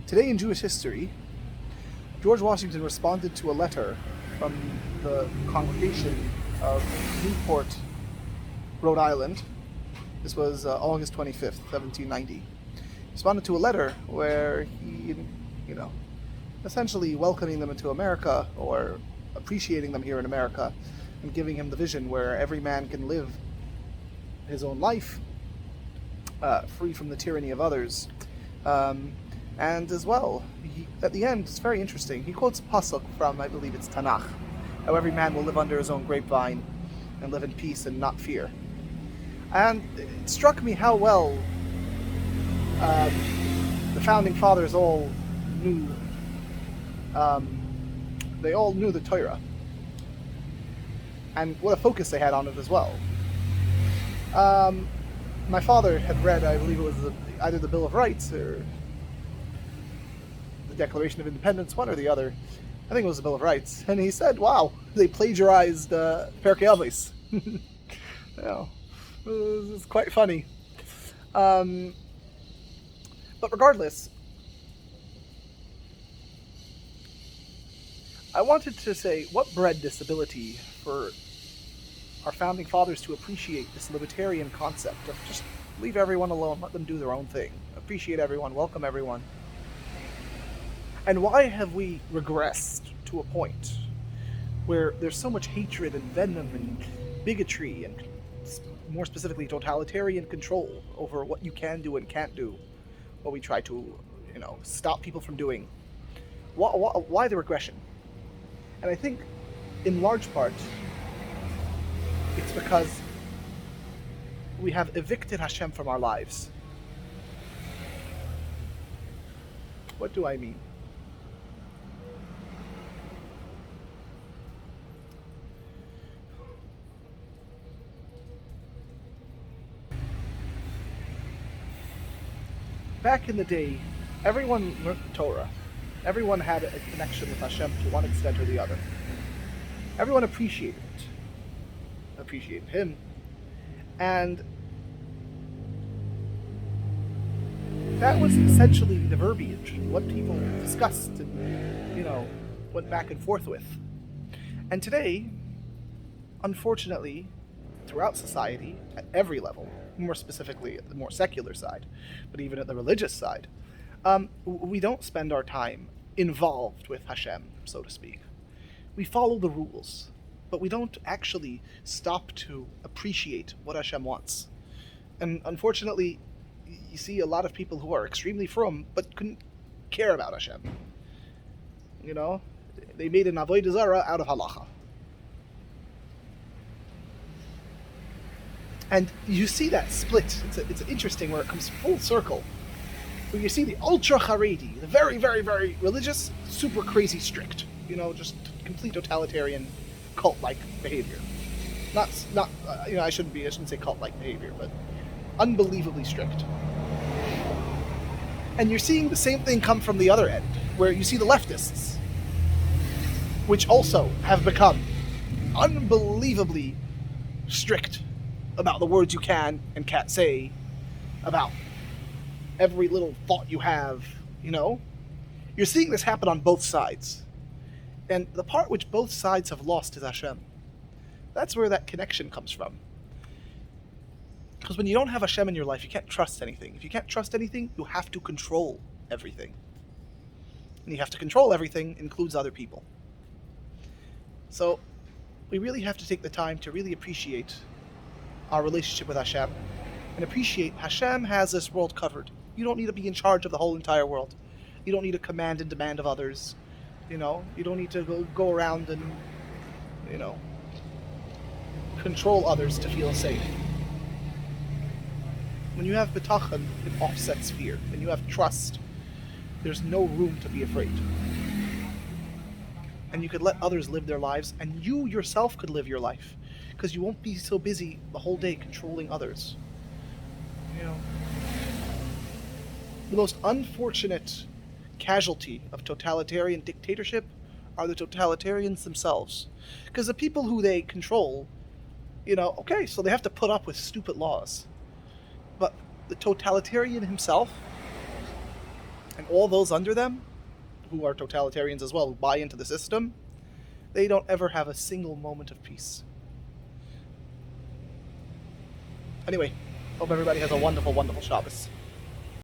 Today in Jewish history, George Washington responded to a letter from the congregation of Newport, Rhode Island. This was August 25th, 1790. He responded to a letter where he, essentially welcoming them into America or appreciating them here in America and giving him the vision where every man can live his own life free from the tyranny of others. And as well, at the end, it's very interesting. He quotes a pasuk from, I believe it's Tanakh, how every man will live under his own grapevine and live in peace and not fear. And it struck me how well the founding fathers all knew. They all knew the Torah, and what a focus they had on it as well. My father had read, I believe it was either the Bill of Rights or the Declaration of Independence, one or the other. I think it was the Bill of Rights, and he said, "Wow, they plagiarized Pirkei Avos." It was quite funny. But regardless, I wanted to say what bred this ability for our founding fathers to appreciate this libertarian concept of just leave everyone alone, let them do their own thing, appreciate everyone, welcome everyone. And why have we regressed to a point where there's so much hatred and venom and bigotry and more specifically totalitarian control over what you can do and can't do, what we try to, stop people from doing? Why the regression? And I think, in large part, it's because we have evicted Hashem from our lives. What do I mean? Back in the day, everyone learned the Torah. Everyone had a connection with Hashem to one extent or the other. Everyone appreciated it. Appreciated Him. And that was essentially the verbiage, what people discussed and, went back and forth with. And today, unfortunately, throughout society, at every level, more specifically at the more secular side, but even at the religious side, we don't spend our time involved with Hashem, so to speak. We follow the rules, but we don't actually stop to appreciate what Hashem wants. And unfortunately, you see a lot of people who are extremely frum, but couldn't care about Hashem. They made an avodah zarah out of halacha. And you see that split. It's interesting where it comes full circle. Where you see the ultra-Haredi, the very, very, very religious, super crazy strict. Just complete totalitarian cult-like behavior. I shouldn't say cult-like behavior, but unbelievably strict. And you're seeing the same thing come from the other end, where you see the leftists, which also have become unbelievably strict about the words you can and can't say, about every little thought you have, You're seeing this happen on both sides. And the part which both sides have lost is Hashem. That's where that connection comes from. Because when you don't have Hashem in your life, you can't trust anything. If you can't trust anything, you have to control everything. And you have to control everything includes other people. So we really have to take the time to really appreciate our relationship with Hashem and appreciate Hashem has this world covered. You don't need to be in charge of the whole entire world. You don't need to command and demand of others. You don't need to go around and, control others to feel safe. When you have bitachon, it offsets fear. When you have trust, there's no room to be afraid. And you could let others live their lives, and you yourself could live your life, because you won't be so busy the whole day controlling others. The most unfortunate casualty of totalitarian dictatorship are the totalitarians themselves. Because the people who they control, so they have to put up with stupid laws. But the totalitarian himself And all those under them, who are totalitarians as well, who buy into the system, they don't ever have a single moment of peace. Anyway, hope everybody has a wonderful, wonderful Shabbos.